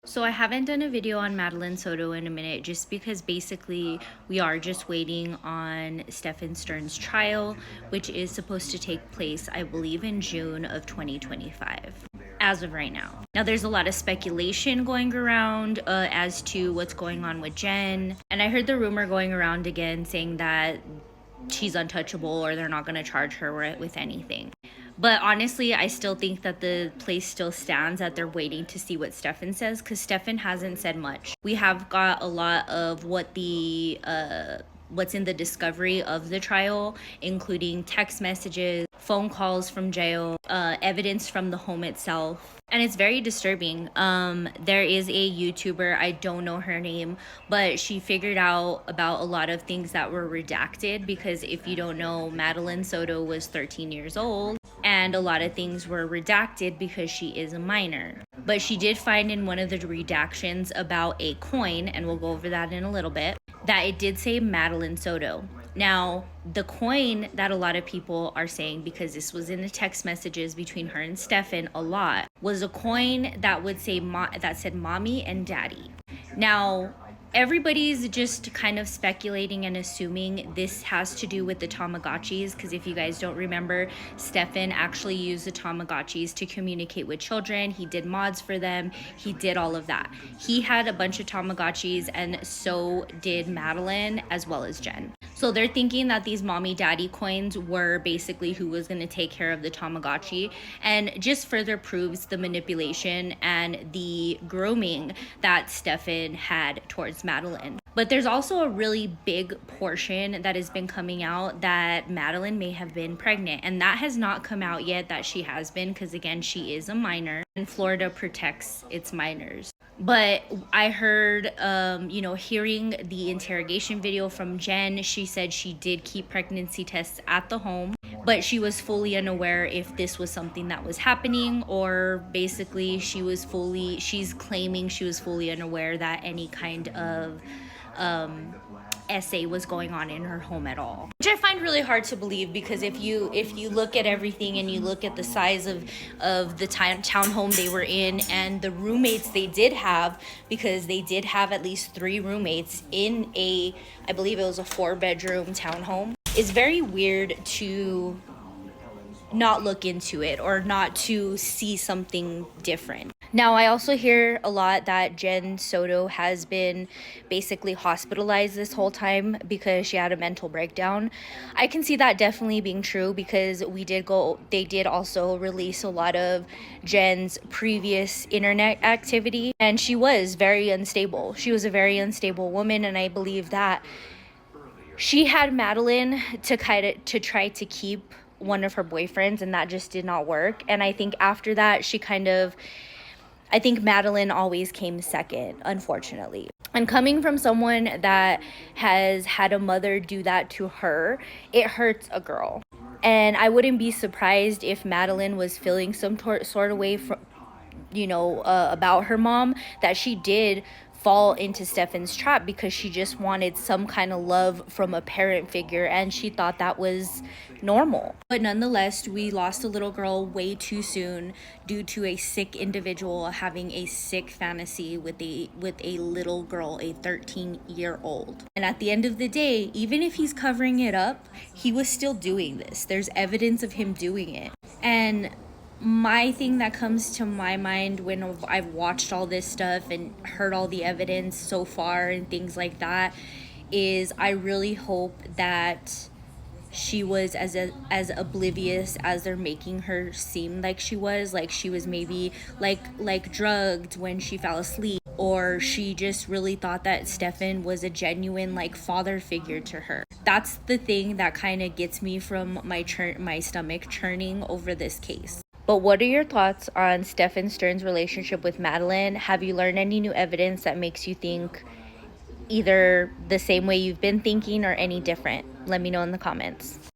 So I haven't done a video on Madeline Soto in a minute just because basically we are just waiting on Stephen Stern's trial, which is supposed to take place, I believe, in June of 2025. As of right now. Now, there's a lot of speculation going around as to what's going on with Jen. And I heard the rumor going around again saying that she's untouchable or they're not going to charge her with anything. But honestly, I still think that the place still stands, that they're waiting to see what Stefan says, because Stefan hasn't said much. We have got a lot of what's in the discovery of the trial, including text messages, phone calls from jail, evidence from the home itself. And it's very disturbing. There is a YouTuber, I don't know her name, but she figured out about a lot of things that were redacted, because if you don't know, Madeline Soto was 13 years old. And a lot of things were redacted because she is a minor. But she did find in one of the redactions about a coin, and we'll go over that in a little bit, that it did say Madeline Soto. Now, the coin that a lot of people are saying, because this was in the text messages between her and Stefan a lot, was a coin that would say that said mommy and daddy. Now, everybody's just kind of speculating and assuming this has to do with the Tamagotchis, because if you guys don't remember, Stefan actually used the Tamagotchis to communicate with children. He did mods for them. He did all of that. He had a bunch of Tamagotchis, and so did Madeline as well as Jen. So they're thinking that these mommy daddy coins were basically who was going to take care of the Tamagotchi, and just further proves the manipulation and the grooming that Stefan had towards Madeline. But there's also a really big portion that has been coming out that Madeline may have been pregnant, and that has not come out yet that she has been, because again, she is a minor and Florida protects its minors. But I heard, hearing the interrogation video from Jen, she said she did keep pregnancy tests at the home, but she was fully unaware if this was something that was happening, or basically she's claiming she was fully unaware that any kind of essay was going on in her home at all, which I find really hard to believe, because if you look at everything and you look at the size of the townhome they were in and the roommates they did have, because they did have at least 3 roommates in I believe it was a 4-bedroom townhome, it's very weird to not look into it or not to see something different. Now, I also hear a lot that Jen Soto has been basically hospitalized this whole time because she had a mental breakdown. I can see that definitely being true, because they did also release a lot of Jen's previous internet activity, and she was very unstable. She was a very unstable woman, and I believe that she had Madeline to try to keep one of her boyfriends, and that just did not work. And I think after that, I think Madeline always came second, unfortunately. And coming from someone that has had a mother do that to her, it hurts a girl. And I wouldn't be surprised if Madeline was feeling some sort of way about her mom, that she did fall into Stefan's trap because she just wanted some kind of love from a parent figure, and she thought that was normal. But nonetheless, we lost a little girl way too soon due to a sick individual having a sick fantasy with a little girl, a 13-year-old. And at the end of the day, even if he's covering it up, he was still doing this. There's evidence of him doing it. And my thing that comes to my mind when I've watched all this stuff and heard all the evidence so far and things like that is, I really hope that she was as oblivious as they're making her seem like she was maybe like drugged when she fell asleep, or she just really thought that Stefan was a genuine father figure to her. That's the thing that kind of gets me from my stomach churning over this case. But what are your thoughts on Stefan Stern's relationship with Madeline? Have you learned any new evidence that makes you think either the same way you've been thinking or any different? Let me know in the comments.